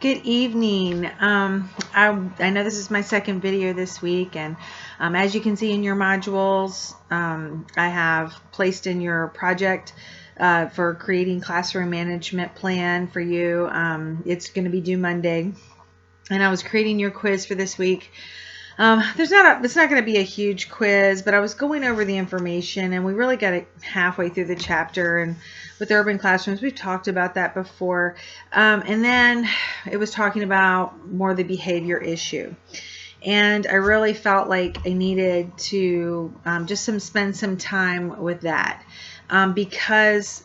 Good evening. I know this is my second video this week, and as you can see in your modules, I have placed in your project for creating classroom management plan for you. It's going to be due Monday, and I was creating your quiz for this week. It's not going to be a huge quiz, but I was going over the information, and we really got it halfway through the chapter. And with urban classrooms, we've talked about that before. And then it was talking about more the behavior issue. And I really felt like I needed to just spend some time with that because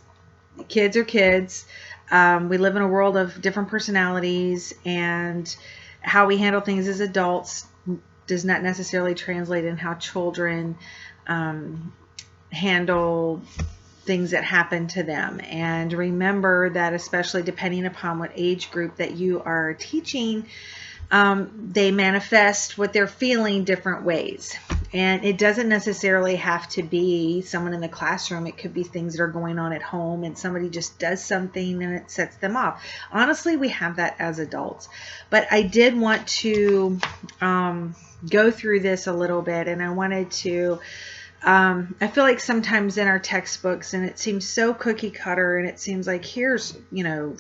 kids are kids. We live in a world of different personalities, and how we handle things as adults does not necessarily translate in how children handle things that happen to them. And remember that, especially depending upon what age group that you are teaching, they manifest what they're feeling different ways. And it doesn't necessarily have to be someone in the classroom. It could be things that are going on at home, and somebody just does something and it sets them off. Honestly, we have that as adults. But I did want to go through this a little bit, and I wanted to I feel like sometimes in our textbooks, and it seems so cookie cutter, and it seems like here's,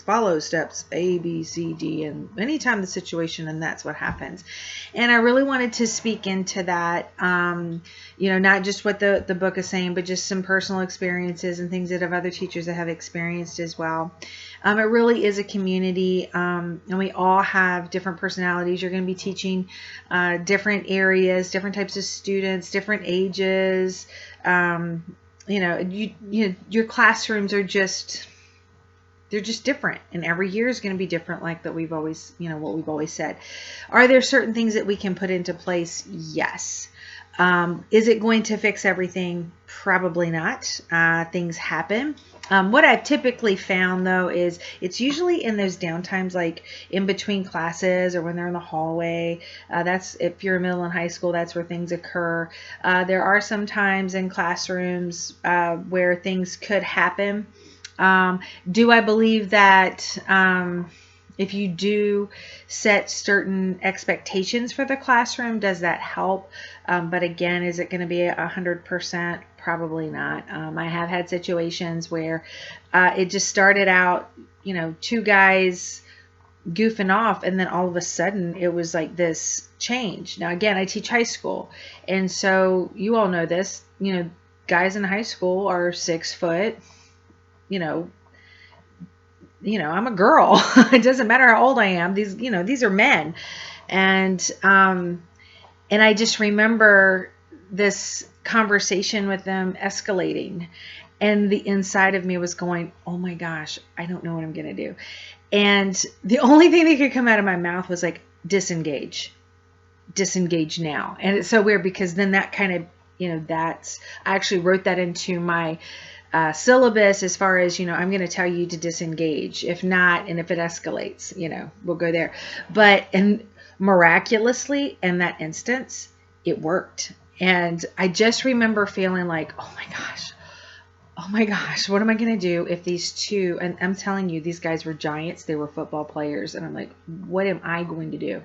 follow steps A, B, C, D, and anytime the situation, and that's what happens. And I really wanted to speak into that, not just what the book is saying, but just some personal experiences and things that have other teachers that have experienced as well. It really is a community, and we all have different personalities. You're going to be teaching different areas, different types of students, different ages. Your classrooms are they're just different, and every year is going to be different, like that we've always, what we've always said. Are there certain things that we can put into place? Yes. Is it going to fix everything? Probably not. Things happen. What I've typically found, though, is it's usually in those downtimes, like in between classes or when they're in the hallway. That's, if you're in middle and high school, that's where things occur. There are some times in classrooms where things could happen. Do I believe that if you do set certain expectations for the classroom, does that help? But again, is it going to be 100%? Probably not. I have had situations where it just started out, two guys goofing off, and then all of a sudden it was like this change. Now, again, I teach high school, and so you all know this, guys in high school are 6 foot, I'm a girl. It doesn't matter how old I am. These are men. And I just remember this conversation with them escalating, and the inside of me was going, oh my gosh, I don't know what I'm going to do. And the only thing that could come out of my mouth was like, disengage now. And it's so weird, because then that kind of, I actually wrote that into my syllabus as far as, I'm going to tell you to disengage. If not, and if it escalates, we'll go there. But, and miraculously in that instance, it worked. And I just remember feeling like, oh my gosh, what am I going to do if these two, and I'm telling you, these guys were giants, they were football players, and I'm like, what am I going to do?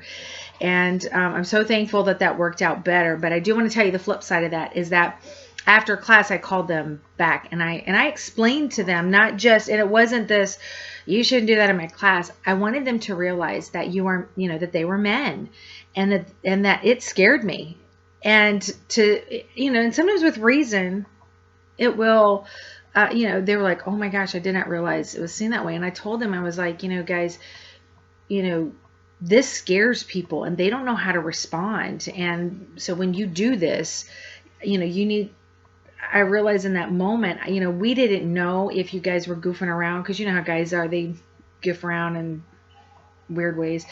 And I'm so thankful that worked out better. But I do want to tell you the flip side of that is that after class, I called them back, and I explained to them, not just, and it wasn't this, you shouldn't do that in my class. I wanted them to realize that that they were men, and that it scared me. And and sometimes with reason, it will, they were like, oh my gosh, I did not realize it was seen that way. And I told them, I was like, guys, this scares people, and they don't know how to respond. And so when you do this, you need, I realized in that moment, we didn't know if you guys were goofing around, because you know how guys are, they goof around in weird ways,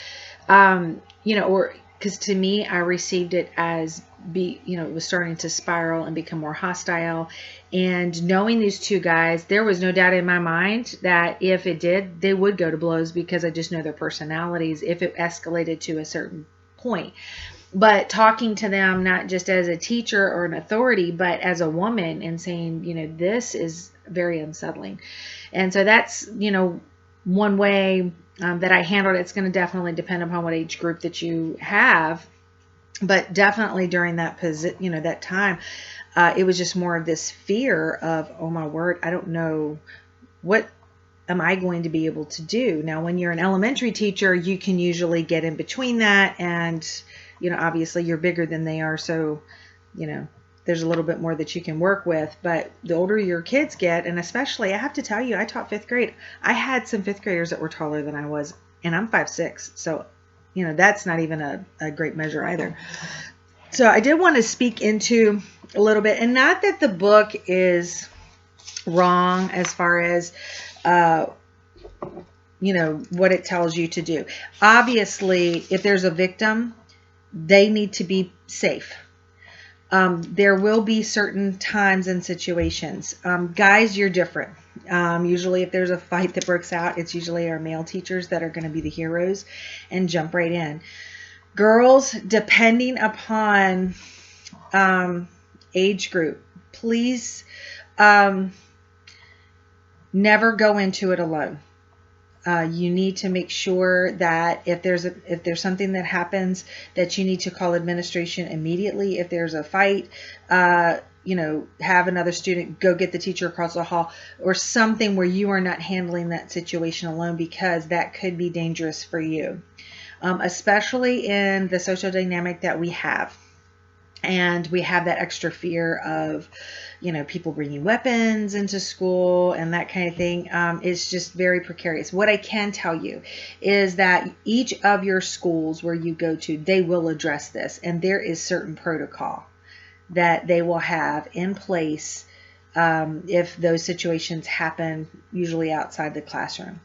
or because to me, I received it as it was starting to spiral and become more hostile. And knowing these two guys, there was no doubt in my mind that if it did, they would go to blows, because I just know their personalities if it escalated to a certain point. But talking to them, not just as a teacher or an authority, but as a woman, and saying, this is very unsettling. And so that's, one way that I handled. It's going to definitely depend upon what age group that you have, but definitely during that that time, it was just more of this fear of, oh my word, I don't know what am I going to be able to do. Now, when you're an elementary teacher, you can usually get in between that, and obviously you're bigger than they are, so there's a little bit more that you can work with. But the older your kids get, and especially, I have to tell you, I taught fifth grade. I had some fifth graders that were taller than I was, and I'm 5'6", so that's not even a great measure either. So I did want to speak into a little bit, and not that the book is wrong as far as what it tells you to do. Obviously, if there's a victim, they need to be safe. There will be certain times and situations. Guys, you're different. Usually if there's a fight that breaks out, it's usually our male teachers that are going to be the heroes and jump right in. Girls, depending upon age group, please never go into it alone. You need to make sure that if there's something that happens, that you need to call administration immediately. If there's a fight, have another student go get the teacher across the hall, or something where you are not handling that situation alone, because that could be dangerous for you, especially in the social dynamic that we have. And we have that extra fear of, people bringing weapons into school and that kind of thing. It's just very precarious. What I can tell you is that each of your schools where you go to, they will address this. And there is certain protocol that they will have in place if those situations happen, usually outside the classroom.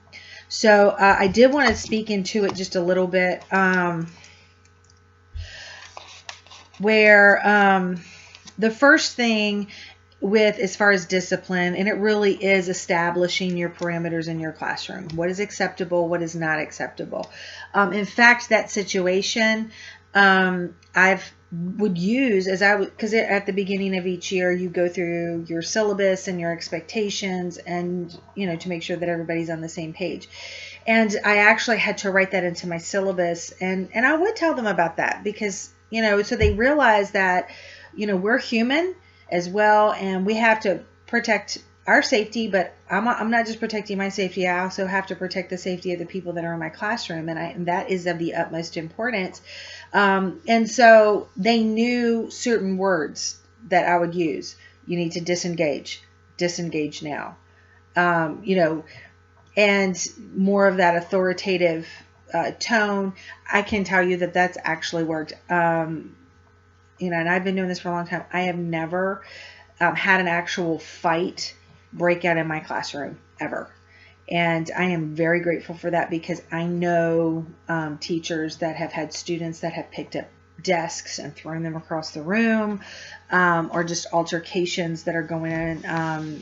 So I did want to speak into it just a little bit. Where the first thing with as far as discipline, and it really is establishing your parameters in your classroom. What is acceptable? What is not acceptable? In fact, that situation would use because at the beginning of each year you go through your syllabus and your expectations, and to make sure that everybody's on the same page. And I actually had to write that into my syllabus, and I would tell them about that, because so they realize that, we're human as well, and we have to protect our safety, but I'm not just protecting my safety. I also have to protect the safety of the people that are in my classroom, and that is of the utmost importance. And so they knew certain words that I would use. You need to disengage now, and more of that authoritative tone. I can tell you that that's actually worked. And I've been doing this for a long time. I have never had an actual fight break out in my classroom ever. And I am very grateful for that, because I know teachers that have had students that have picked up desks and thrown them across the room, or just altercations that are going on.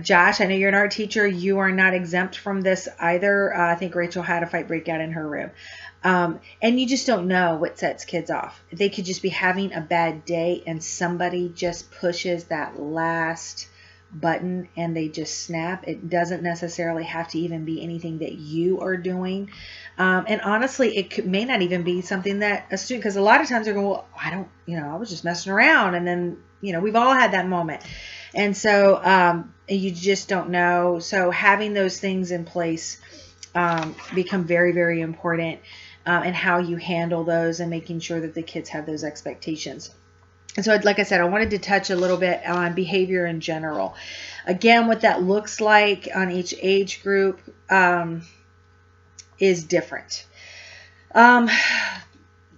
Josh, I know you're an art teacher. You are not exempt from this either. I think Rachel had a fight break out in her room. And you just don't know what sets kids off. They could just be having a bad day, and somebody just pushes that last button and they just snap. It doesn't necessarily have to even be anything that you are doing. And honestly, it may not even be something that a student, because a lot of times they're going, well, I was just messing around. And then, we've all had that moment. And so you just don't know. So having those things in place become very, very important, and how you handle those and making sure that the kids have those expectations. And so, like I said, I wanted to touch a little bit on behavior in general. Again, what that looks like on each age group is different.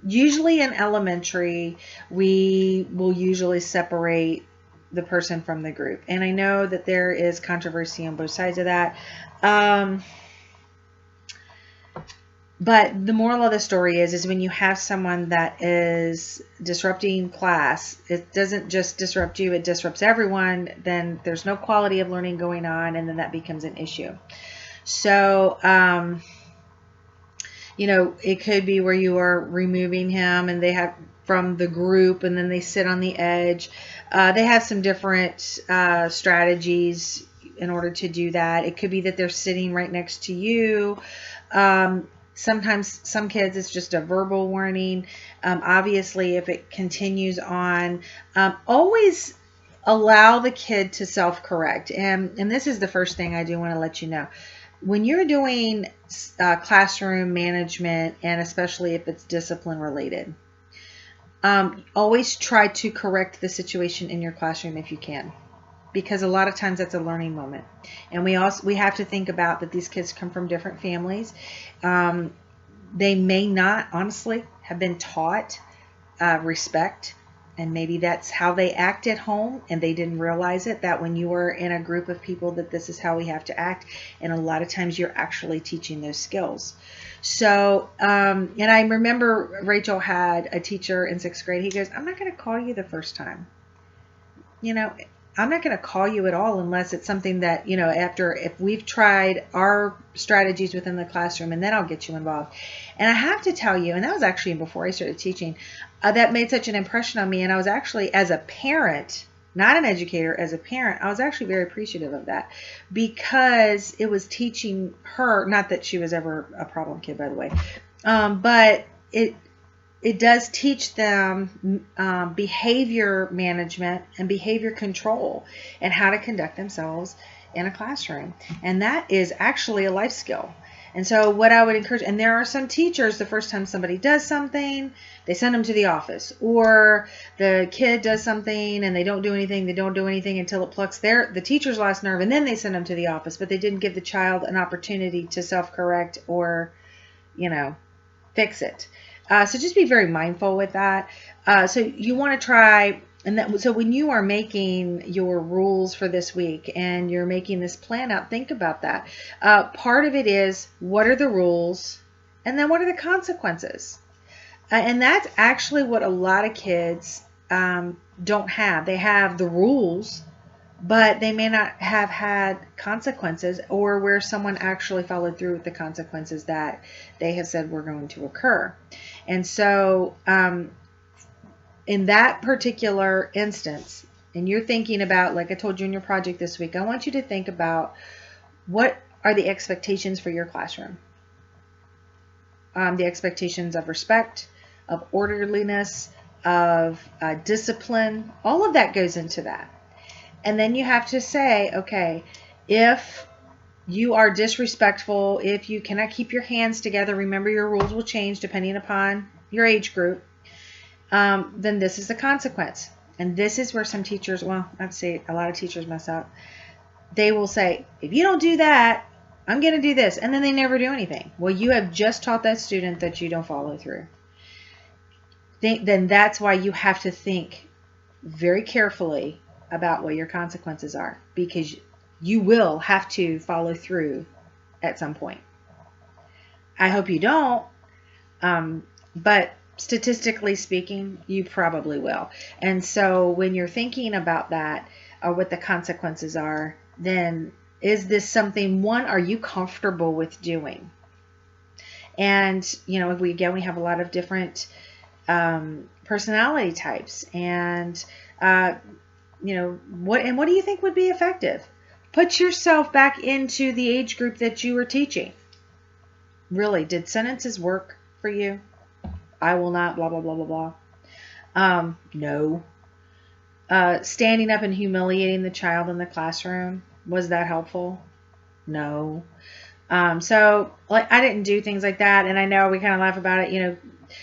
Usually in elementary, we will usually separate the person from the group. And I know that there is controversy on both sides of that. But the moral of the story is when you have someone that is disrupting class, it doesn't just disrupt you, it disrupts everyone. Then there's no quality of learning going on, and then that becomes an issue. So, it could be where you are removing him and they have from the group, and then they sit on the edge. They have some different strategies in order to do that. It could be that they're sitting right next to you. Sometimes some kids, it's just a verbal warning. Obviously, if it continues on, always allow the kid to self-correct. And this is the first thing I do want to let you know. When you're doing classroom management, and especially if it's discipline related, always try to correct the situation in your classroom if you can, because a lot of times that's a learning moment. And we have to think about that these kids come from different families. They may not honestly have been taught respect, and maybe that's how they act at home, and they didn't realize it, that when you are in a group of people that this is how we have to act. And a lot of times you're actually teaching those skills. So, and I remember Rachel had a teacher in 6th grade. He goes, I'm not going to call you the first time. I'm not going to call you at all unless it's something that, if we've tried our strategies within the classroom, and then I'll get you involved. And I have to tell you, and that was actually before I started teaching, that made such an impression on me. And I was actually, as a parent, not an educator, as a parent, I was actually very appreciative of that, because it was teaching her, not that she was ever a problem kid, by the way, but it does teach them behavior management and behavior control, and how to conduct themselves in a classroom. And that is actually a life skill. And so what I would encourage, and there are some teachers, the first time somebody does something, they send them to the office, or the kid does something and they don't do anything until it plucks the teacher's last nerve, and then they send them to the office, but they didn't give the child an opportunity to self-correct or, fix it. So just be very mindful with that. So you want to try, so when you are making your rules for this week and you're making this plan out, think about that. Part of it is, what are the rules, and then what are the consequences? And that's actually what a lot of kids don't have. They have the rules, but they may not have had consequences, or where someone actually followed through with the consequences that they have said were going to occur. And so in that particular instance, and you're thinking about, like I told you in your project this week, I want you to think about, what are the expectations for your classroom? The expectations of respect, of orderliness, of discipline, all of that goes into that. And then you have to say, okay, if you are disrespectful, if you cannot keep your hands together, remember your rules will change depending upon your age group, then this is the consequence. And this is where some teachers, well, I'd say a lot of teachers mess up. They will say, if you don't do that, I'm going to do this. And then they never do anything. Well, you have just taught that student that you don't follow through. Then that's why you have to think very carefully about what your consequences are, because you will have to follow through at some point. I hope you don't, but statistically speaking, you probably will. And so when you're thinking about that, or what the consequences are, then is this something, one, are you comfortable with doing? And, we have a lot of different personality types, and what do you think would be effective? Put yourself back into the age group that you were teaching. Really, did sentences work for you? I will not, blah, blah, blah, blah, blah. No. Standing up and humiliating the child in the classroom, was that helpful? No. So I didn't do things like that, and I know we kind of laugh about it,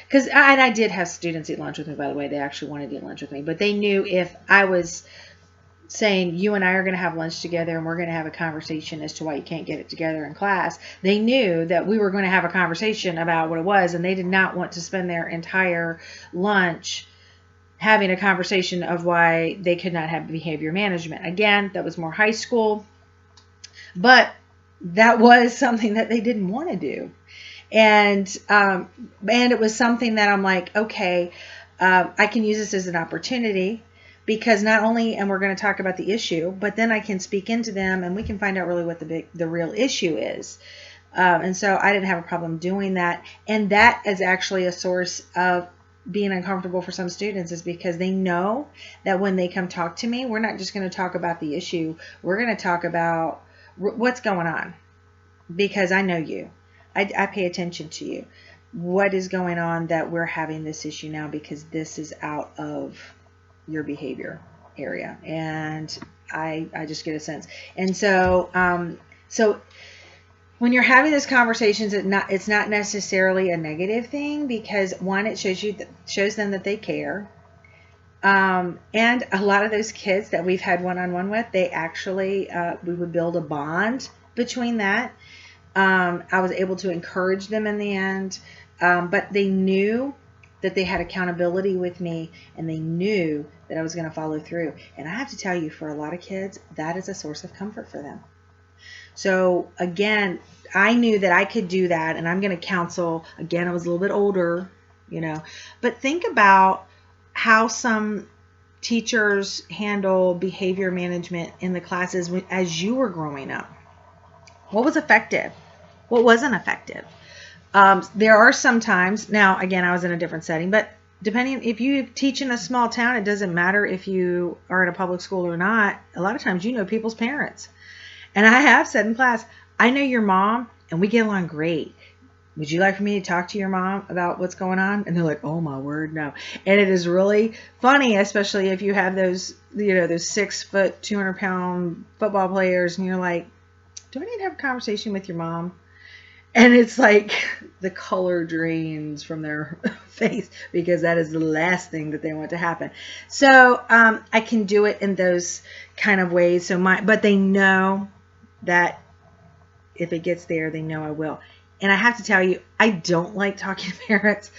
because I did have students eat lunch with me, by the way. They actually wanted to eat lunch with me, but they knew if I was saying, you and I are going to have lunch together and we're going to have a conversation as to why you can't get it together in class, they knew that we were going to have a conversation about what it was, and they did not want to spend their entire lunch having a conversation of why they could not have behavior management. Again, that was more high school, but that was something that they didn't want to do. And it was something that I'm like, okay, I can use this as an opportunity, because not only, and we're going to talk about the issue, but then I can speak into them and we can find out really what the real issue is. And so I didn't have a problem doing that. And that is actually a source of being uncomfortable for some students is because they know that when they come talk to me, we're not just going to talk about the issue. We're going to talk about what's going on, because I know you. I pay attention to you. What is going on that we're having this issue now, because this is out of your behavior area. And I just get a sense. And so when you're having those conversations, it's not necessarily a negative thing, because one, it shows them that they care. And a lot of those kids that we've had one-on-one with, they actually, we would build a bond between that. I was able to encourage them in the end, but they knew that they had accountability with me, and they knew that I was going to follow through. And I have to tell you, for a lot of kids, that is a source of comfort for them. So again, I knew that I could do that, and I'm going to counsel. Again, I was a little bit older, but think about how some teachers handle behavior management in the classes as you were growing up. What was effective? What wasn't effective? There are some times, now again, I was in a different setting, but depending, if you teach in a small town, it doesn't matter if you are in a public school or not. A lot of times you know people's parents. And I have said in class, I know your mom and we get along great. Would you like for me to talk to your mom about what's going on? And they're like, oh my word, no. And it is really funny, especially if you have those 6 foot, 200-pound football players, and you're like, do I need to have a conversation with your mom? And it's like the color drains from their face, because that is the last thing that they want to happen. So I can do it in those kind of ways. But they know that if it gets there, they know I will. And I have to tell you, I don't like talking to parents.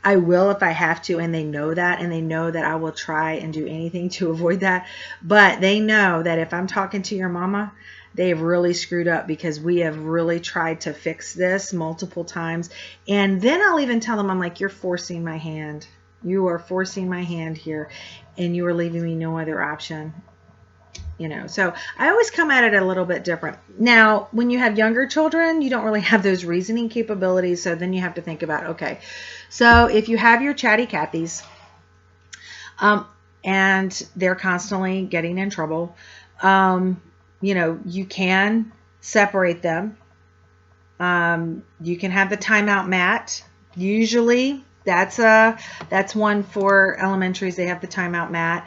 I will if I have to, and they know that, and they know that I will try and do anything to avoid that. But they know that if I'm talking to your mama, they've really screwed up, because we have really tried to fix this multiple times. And then I'll even tell them, I'm like, you're forcing my hand. You are forcing my hand here, and you are leaving me no other option. So I always come at it a little bit different. Now, when you have younger children, you don't really have those reasoning capabilities. So then you have to think about, okay, so if you have your chatty Cathy's, and they're constantly getting in trouble, you can separate them. You can have the timeout mat. Usually that's one for elementaries. They have the timeout mat.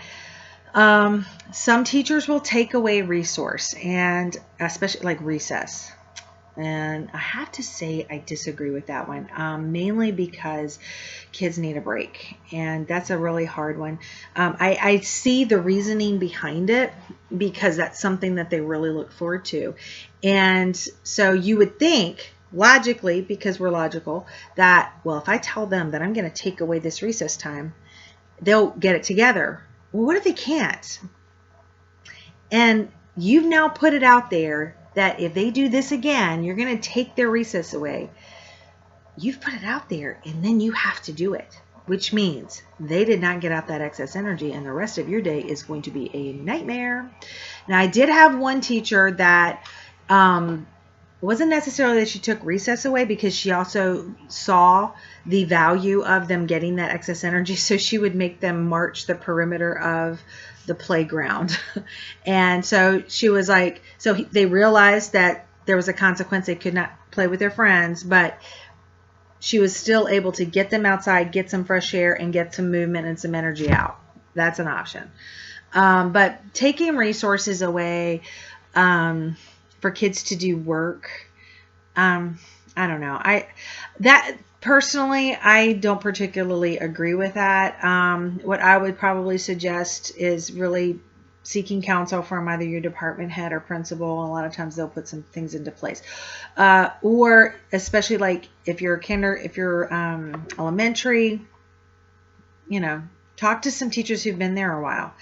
Some teachers will take away resource, and especially like recess. And I have to say I disagree with that one, mainly because kids need a break, and that's a really hard one. I see the reasoning behind it, because that's something that they really look forward to. And so you would think, logically, because we're logical, that, well, if I tell them that I'm going to take away this recess time, they'll get it together. Well, what if they can't? And you've now put it out there that if they do this again, you're going to take their recess away. You've put it out there, and then you have to do it, which means they did not get out that excess energy, and the rest of your day is going to be a nightmare. Now, I did have one teacher that wasn't necessarily that she took recess away, because she also saw the value of them getting that excess energy. So she would make them march the perimeter of the playground. And so she was like, they realized that there was a consequence. They could not play with their friends, but she was still able to get them outside, get some fresh air, and get some movement and some energy out. That's an option. But taking resources away for kids to do work, I don't know. Personally, I don't particularly agree with that. What I would probably suggest is really seeking counsel from either your department head or principal. A lot of times they'll put some things into place. Or especially like if you're elementary, talk to some teachers who've been there a while.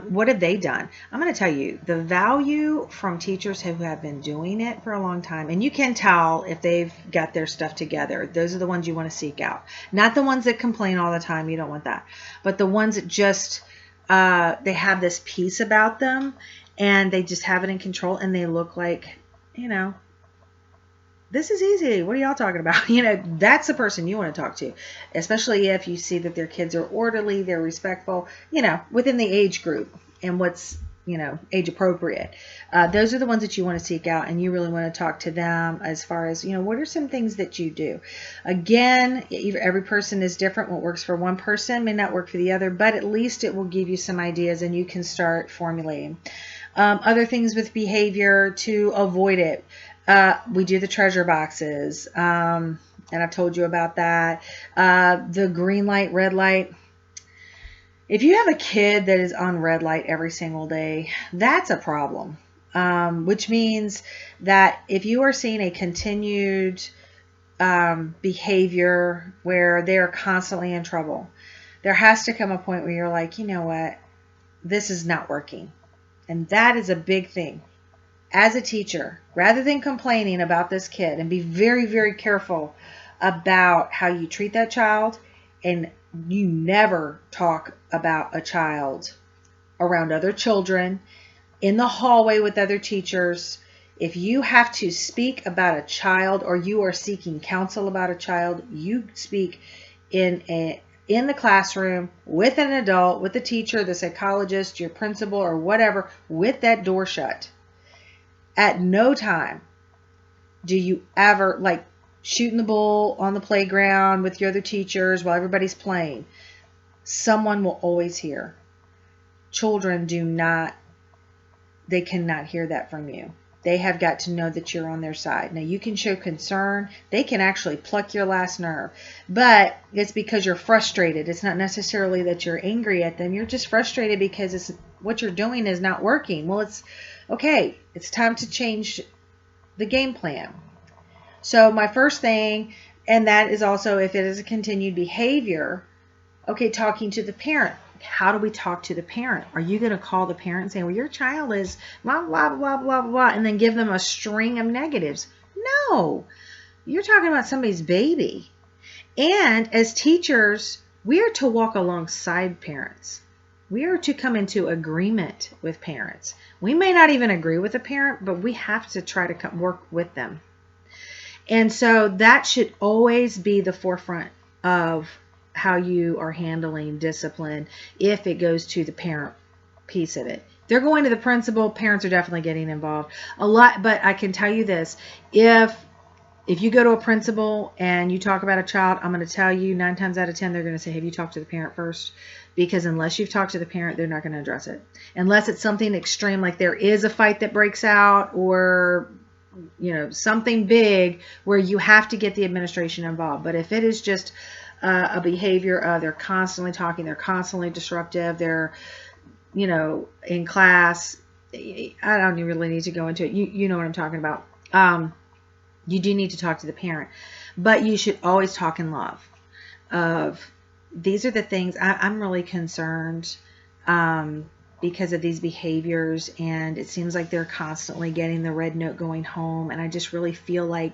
What have they done? I'm going to tell you the value from teachers who have been doing it for a long time. And you can tell if they've got their stuff together. Those are the ones you want to seek out. Not the ones that complain all the time. You don't want that. But the ones that just, they have this peace about them, and they just have it in control, and they look like, they're this is easy. What are y'all talking about? That's the person you want to talk to, especially if you see that their kids are orderly, they're respectful, within the age group and what's, age appropriate. Those are the ones that you want to seek out, and you really want to talk to them as far as, what are some things that you do? Again, every person is different. What works for one person may not work for the other, but at least it will give you some ideas and you can start formulating. Other things with behavior to avoid it. We do the treasure boxes, and I've told you about that. The green light, red light. If you have a kid that is on red light every single day, that's a problem, which means that if you are seeing a continued behavior where they're constantly in trouble, there has to come a point where you're like, you know what, this is not working. And that is a big thing. As a teacher, rather than complaining about this kid, and be very, very careful about how you treat that child, and you never talk about a child around other children, in the hallway with other teachers. If you have to speak about a child or you are seeking counsel about a child, you speak in the classroom with an adult, with the teacher, the psychologist, your principal, or whatever, with that door shut. At no time do you ever, like, shooting the bull on the playground with your other teachers while everybody's playing. Someone will always hear. Children they cannot hear that from you. They have got to know that you're on their side. Now, you can show concern. They can actually pluck your last nerve. But it's because you're frustrated. It's not necessarily that you're angry at them. You're just frustrated because what you're doing is not working. Well, it's okay. It's time to change the game plan. So my first thing, and that is also if it is a continued behavior, okay, talking to the parent. How do we talk to the parent? Are you going to call the parent and say, well, your child is blah, blah, blah, blah, blah, and then give them a string of negatives? No. You're talking about somebody's baby. And as teachers, we are to walk alongside parents. We are to come into agreement with parents. We may not even agree with a parent, but we have to try to work with them. And so that should always be the forefront of how you are handling discipline if it goes to the parent piece of it. They're going to the principal, parents are definitely getting involved a lot. But I can tell you this, if you go to a principal and you talk about a child, I'm going to tell you 9 times out of 10 they're going to say, have you talked to the parent first? Because unless you've talked to the parent, they're not going to address it. Unless it's something extreme, like there is a fight that breaks out, or something big where you have to get the administration involved. But if it is just a behavior of they're constantly talking, they're constantly disruptive, they're, in class, I don't really need to go into it. You know what I'm talking about. You do need to talk to the parent, but you should always talk in love. These are the things I'm really concerned because of these behaviors, and it seems like they're constantly getting the red note going home, and I just really feel like,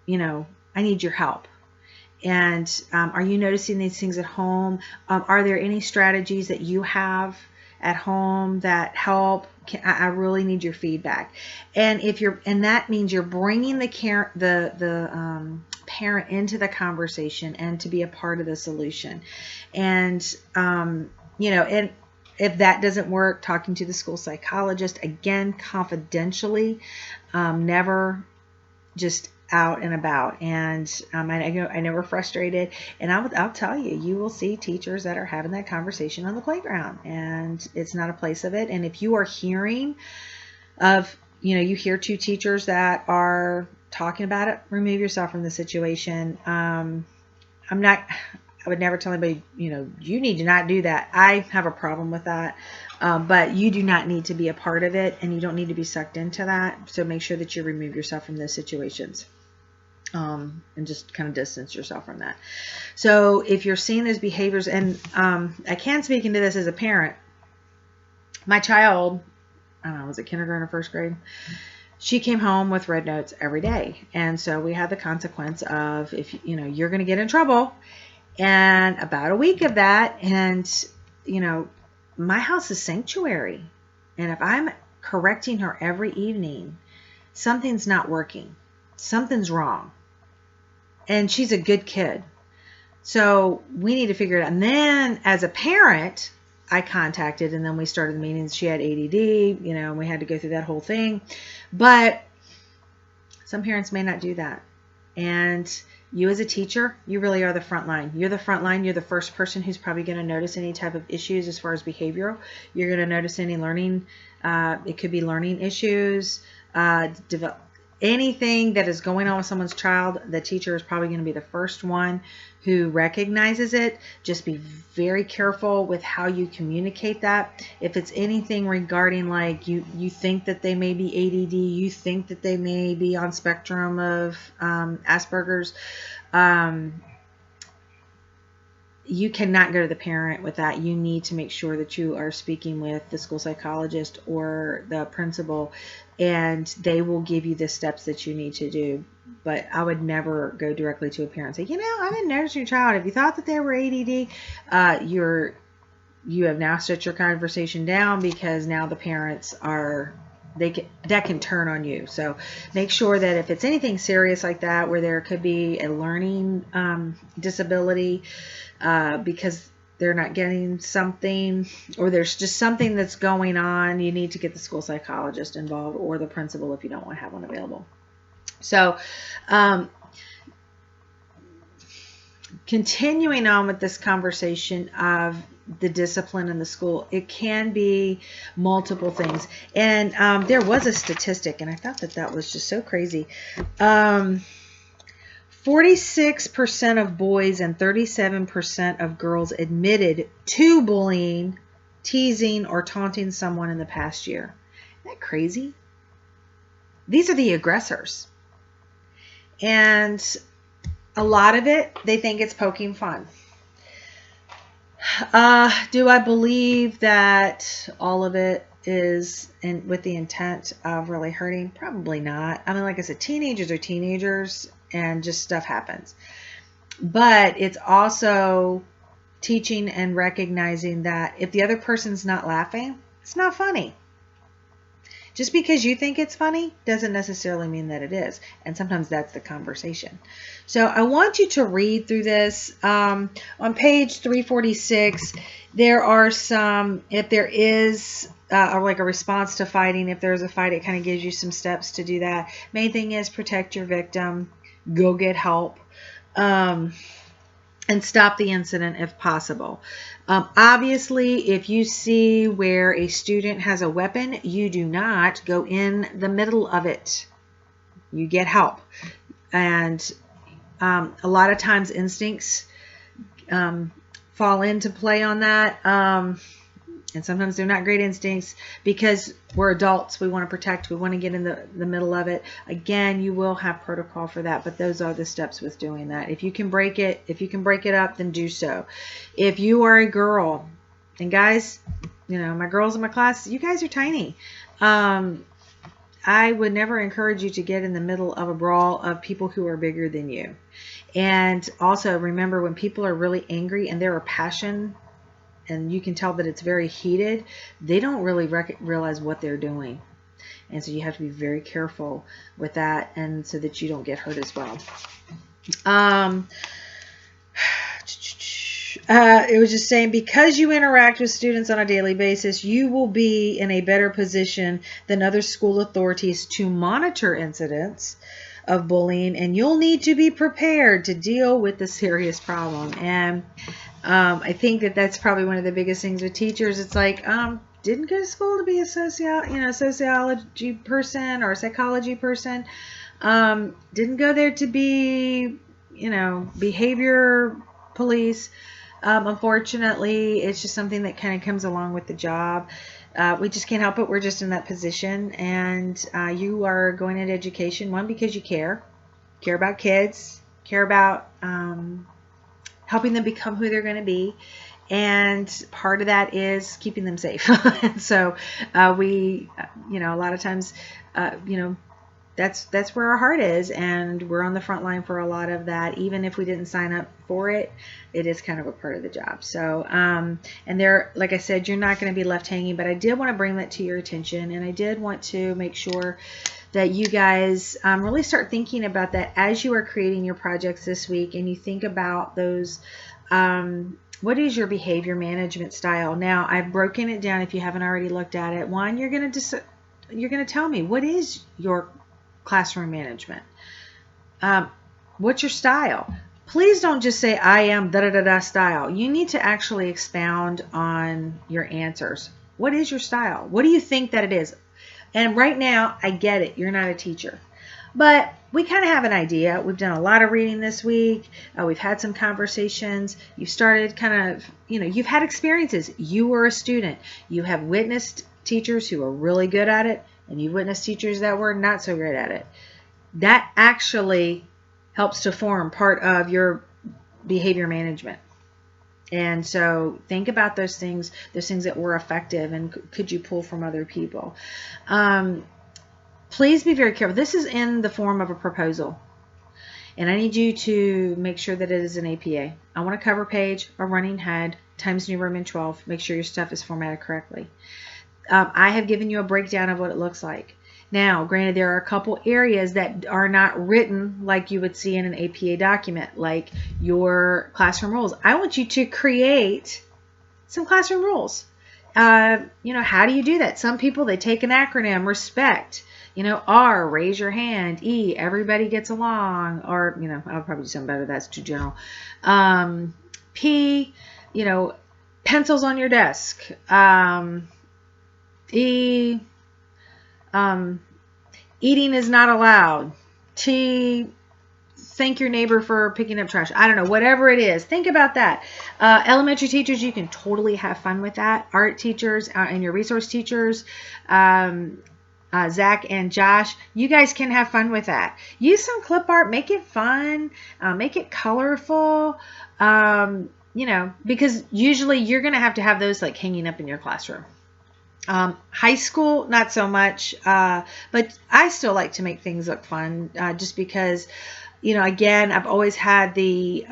I need your help. And are you noticing these things at home? Are there any strategies that you have at home that help? I really need your feedback. And that means you're bringing the parent into the conversation and to be a part of the solution. And and if that doesn't work, talking to the school psychologist, again, confidentially, never just out and about. And I know we're frustrated, and I'll tell you, you will see teachers that are having that conversation on the playground, and it's not a place of it. And if you are hearing of, you hear 2 teachers that are talking about it, remove yourself from the situation. I would never tell anybody, you need to not do that. I have a problem with that. But you do not need to be a part of it, and you don't need to be sucked into that. So make sure that you remove yourself from those situations, and just kind of distance yourself from that. So if you're seeing those behaviors, and I can speak into this as a parent. My child, I don't know, was it kindergarten or first grade? She came home with red notes every day. And so we had the consequence of, if you're going to get in trouble. And about a week of that, and my house is sanctuary, and if I'm correcting her every evening, something's not working. something's wrong. And she's a good kid. So we need to figure it out. And then as a parent, I contacted, and then we started the meetings. She had ADD, we had to go through that whole thing. But some parents may not do that. And you as a teacher, you really are the front line. You're the front line. You're the first person who's probably going to notice any type of issues as far as behavioral. You're going to notice any learning. It could be learning issues, anything that is going on with someone's child. The teacher is probably going to be the first one who recognizes it. Just be very careful with how you communicate that. If it's anything regarding like you think that they may be ADD, you think that they may be on spectrum of Asperger's, you cannot go to the parent with that. You need to make sure that you are speaking with the school psychologist or the principal, and they will give you the steps that you need to do. But I would never go directly to a parent and say, I didn't notice your child. If you thought that they were ADD, you have now shut your conversation down, because now the parents that can turn on you. So make sure that if it's anything serious like that, where there could be a learning disability, because they're not getting something, or there's just something that's going on, you need to get the school psychologist involved, or the principal if you don't want to have one available. So continuing on with this conversation of the discipline in the school, it can be multiple things. And there was a statistic, and I thought that was just so crazy. 46% of boys and 37% of girls admitted to bullying, teasing, or taunting someone in the past year. Isn't that crazy? These are the aggressors. And a lot of it, they think it's poking fun. Do I believe that all of it is with the intent of really hurting? Probably not. I mean, like I said, teenagers are teenagers, and just stuff happens. But it's also teaching and recognizing that if the other person's not laughing, it's not funny. Just because you think it's funny doesn't necessarily mean that it is. And sometimes that's the conversation. So I want you to read through this. On page 346, there are some, if there is like a response to fighting, if there's a fight, it kind of gives you some steps to do that. Main thing is protect your victim, go get help, and stop the incident if possible. Obviously, if you see where a student has a weapon, you do not go in the middle of it. You get help. And a lot of times instincts fall into play on that. And sometimes they're not great instincts, because we're adults. We want to protect. We want to get in the middle of it. Again, you will have protocol for that, but those are the steps with doing that. If you can break it up, then do so. If you are a girl, and guys, my girls in my class, you guys are tiny. I would never encourage you to get in the middle of a brawl of people who are bigger than you. And also remember, when people are really angry and they're a passion, and you can tell that it's very heated, they don't really realize what they're doing. And so you have to be very careful with that, and so that you don't get hurt as well. It was just saying, because you interact with students on a daily basis, you will be in a better position than other school authorities to monitor incidents of bullying, and you'll need to be prepared to deal with the serious problem. And I think that's probably one of the biggest things with teachers. It's like, didn't go to school to be a sociology person or a psychology person. Didn't go there to be, behavior police. Unfortunately, it's just something that kind of comes along with the job. We just can't help it. We're just in that position. And you are going into education, one, because you care about kids, care about helping them become who they're going to be. And part of that is keeping them safe. And so we, a lot of times, that's where our heart is, and we're on the front line for a lot of that. Even if we didn't sign up for it, it is kind of a part of the job. So, and there, like I said, you're not going to be left hanging, but I did want to bring that to your attention, and I did want to make sure that you guys really start thinking about that as you are creating your projects this week, and you think about those. What is your behavior management style? Now, I've broken it down if you haven't already looked at it. One, you're going to tell me, what is your classroom management? What's your style? Please don't just say, I am da-da-da-da style. You need to actually expound on your answers. What is your style? What do you think that it is? And right now, I get it. You're not a teacher. But we kind of have an idea. We've done a lot of reading this week. We've had some conversations. You've started kind of, you've had experiences. You were a student. You have witnessed teachers who are really good at it, and you've witnessed teachers that were not so great at it. That actually helps to form part of your behavior management. And so think about those things that were effective, and could you pull from other people. Please be very careful. This is in the form of a proposal, and I need you to make sure that it is an APA. I want a cover page, a running head, Times New Roman 12. Make sure your stuff is formatted correctly. I have given you a breakdown of what it looks like. Now, granted, there are a couple areas that are not written like you would see in an APA document, like your classroom rules. I want you to create some classroom rules. How do you do that? Some people, they take an acronym, respect. R, raise your hand. E, everybody gets along. Or, I'll probably do something better. That's too general. P, pencils on your desk. E, eating is not allowed. T, thank your neighbor for picking up trash. I don't know, whatever it is. Think about that. Elementary teachers, you can totally have fun with that. Art teachers and your resource teachers, Zach and Josh, you guys can have fun with that. Use some clip art, make it fun, make it colorful, because usually you're going to have those like hanging up in your classroom. High school, not so much, but I still like to make things look fun, just because, again, I've always had the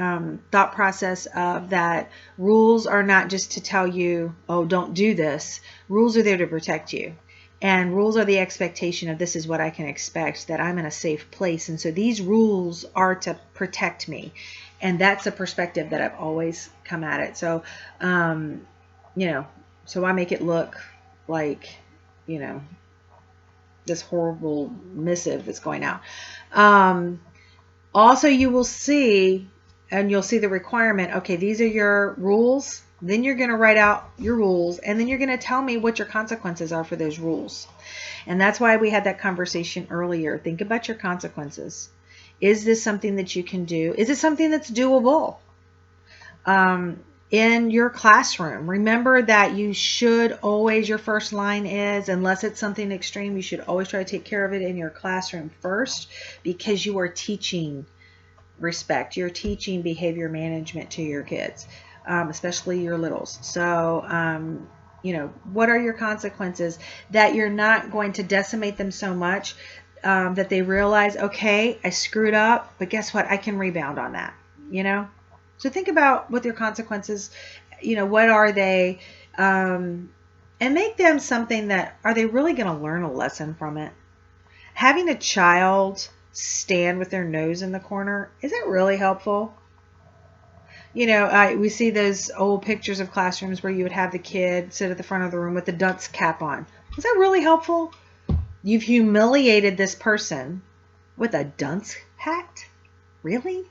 thought process of that rules are not just to tell you, oh, don't do this. Rules are there to protect you. And rules are the expectation of this is what I can expect, that I'm in a safe place. And so these rules are to protect me. And that's a perspective that I've always come at it. So, so I make it look like, this horrible missive that's going out. Also, you will see, and you'll see the requirement, okay, these are your rules. Then you're going to write out your rules, and then you're going to tell me what your consequences are for those rules. And that's why we had that conversation earlier. Think about your consequences. Is this something that you can do? Is it something that's doable? In your classroom, remember that you should always, your first line is, unless it's something extreme, you should always try to take care of it in your classroom first, because you are teaching respect. You're teaching behavior management to your kids, especially your littles. So, what are your consequences? That you're not going to decimate them so much that they realize, okay, I screwed up, but guess what? I can rebound on that, So think about what their consequences, what are they, and make them something that, are they really going to learn a lesson from it? Having a child stand with their nose in the corner, is that really helpful? We see those old pictures of classrooms where you would have the kid sit at the front of the room with the dunce cap on. Is that really helpful? You've humiliated this person with a dunce hat? Really?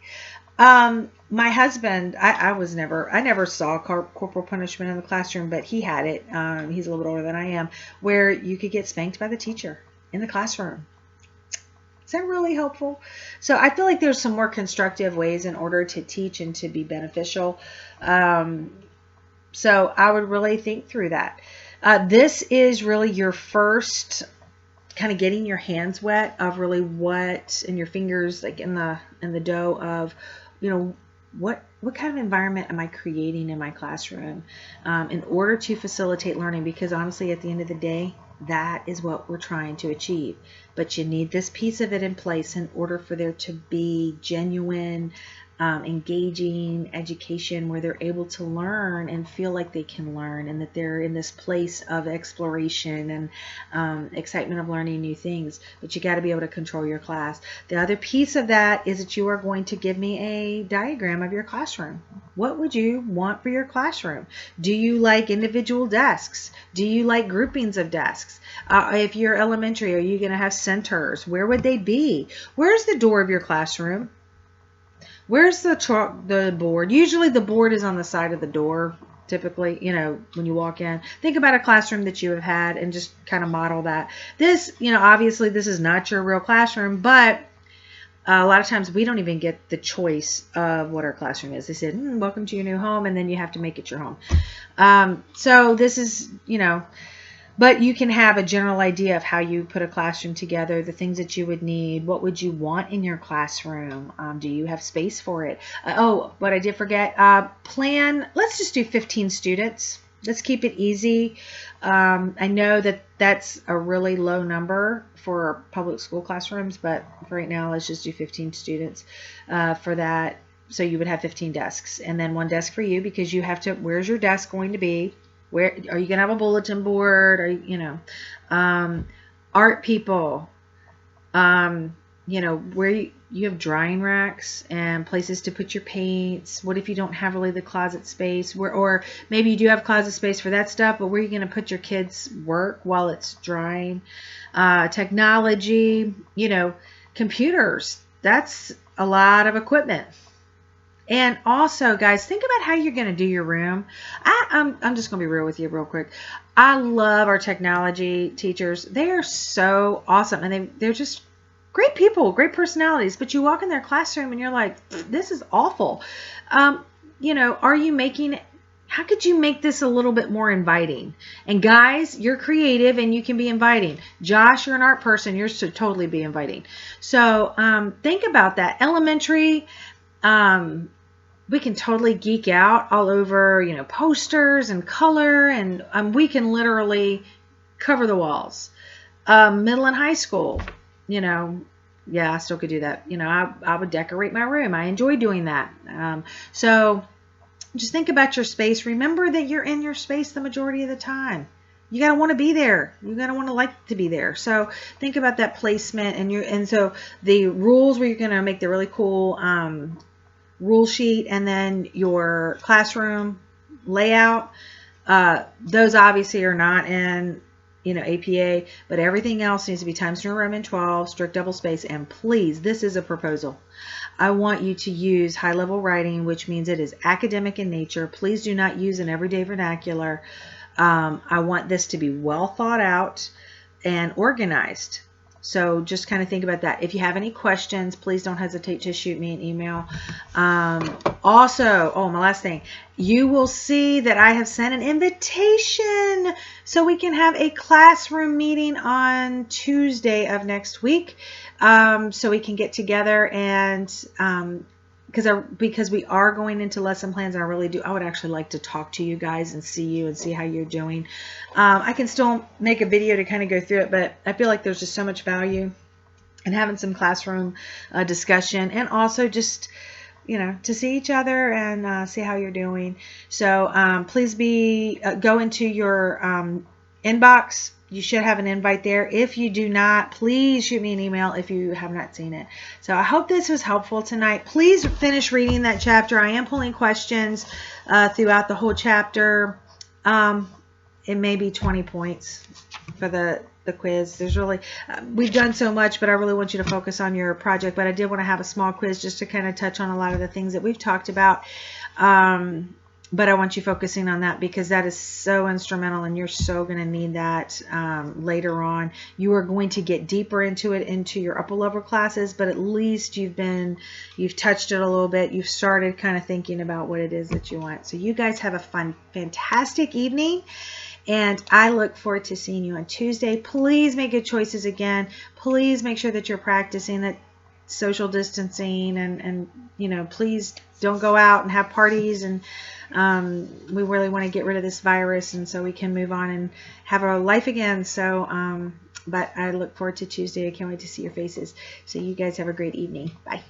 My husband, I never saw corporal punishment in the classroom, but he had it. He's a little bit older than I am, where you could get spanked by the teacher in the classroom. Is that really helpful? So I feel like there's some more constructive ways in order to teach and to be beneficial. So I would really think through that. This is really your first kind of getting your hands wet of really what, and your fingers like in the dough of, what kind of environment am I creating in my classroom in order to facilitate learning? Because honestly, at the end of the day, That is what we're trying to achieve. But you need this piece of it in place in order for there to be genuine, engaging education where they're able to learn and feel like they can learn, and that they're in this place of exploration and excitement of learning new things. But you got to be able to control your class. The other piece of that is that you are going to give me a diagram of your classroom. What would you want for your classroom? Do you like individual desks? Do you like groupings of desks? If you're elementary, are you going to have centers? Where would they be? Where's the door of your classroom? Where's the board? Usually the board is on the side of the door, typically, when you walk in. Think about a classroom that you have had and just kind of model that. This, obviously this is not your real classroom, but a lot of times we don't even get the choice of what our classroom is. They said, welcome to your new home, and then you have to make it your home. So this is, but you can have a general idea of how you put a classroom together, the things that you would need. What would you want in your classroom? Do you have space for it? What I did forget, plan, let's just do 15 students. Let's keep it easy. I know that that's a really low number for public school classrooms, but for right now, let's just do 15 students for that. So you would have 15 desks, and then one desk for you, because you have to, where's your desk going to be? Where are you going to have a bulletin board? Or, art people, where you have drying racks and places to put your paints. What if you don't have really the closet space, or maybe you do have closet space for that stuff, but where are you going to put your kids' work while it's drying? Technology, computers, that's a lot of equipment. And also, guys, think about how you're going to do your room. I'm just going to be real with you real quick. I love our technology teachers. They are so awesome, and they're just great people, great personalities. But you walk in their classroom and you're like, this is awful. Are you making it? How could you make this a little bit more inviting? And guys, you're creative and you can be inviting. Josh, you're an art person. Yours should totally be inviting. So think about that. Elementary. We can totally geek out all over, posters and color, and we can literally cover the walls. Middle and high school, I still could do that. I would decorate my room. I enjoy doing that. So just think about your space. Remember that you're in your space the majority of the time. You got to want to be there. You got to want to like to be there. So think about that placement, and so the rules where you're going to make the really cool rule sheet, and then your classroom layout. Those obviously are not in, APA, but everything else needs to be Times New Roman 12, strict double space. And please, this is a proposal. I want you to use high-level writing, which means it is academic in nature. Please do not use an everyday vernacular. I want this to be well thought out and organized. So just kind of think about that. If you have any questions, please don't hesitate to shoot me an email. Also, my last thing, you will see that I have sent an invitation so we can have a classroom meeting on Tuesday of next week. So we can get together and because we are going into lesson plans, and I would actually like to talk to you guys and see you and see how you're doing. I can still make a video to kind of go through it, but I feel like there's just so much value in having some classroom discussion, and also just, to see each other and see how you're doing. So please go into your inbox. You should have an invite there. If you do not, please shoot me an email if you have not seen it. So I hope this was helpful tonight. Please finish reading that chapter. I am pulling questions throughout the whole chapter. It may be 20 points for the quiz. There's really, we've done so much, but I really want you to focus on your project. But I did want to have a small quiz just to kind of touch on a lot of the things that we've talked about. But I want you focusing on that, because that is so instrumental, and you're so going to need that later on. You are going to get deeper into it into your upper level classes, but at least you've touched it a little bit. You've started kind of thinking about what it is that you want. So you guys have a fantastic evening, and I look forward to seeing you on Tuesday. Please make good choices again. Please make sure that you're practicing that. social distancing, and please don't go out and have parties, and we really want to get rid of this virus, and so we can move on and have our life again. So but I look forward to Tuesday. I can't wait to see your faces. So you guys have a great evening. Bye.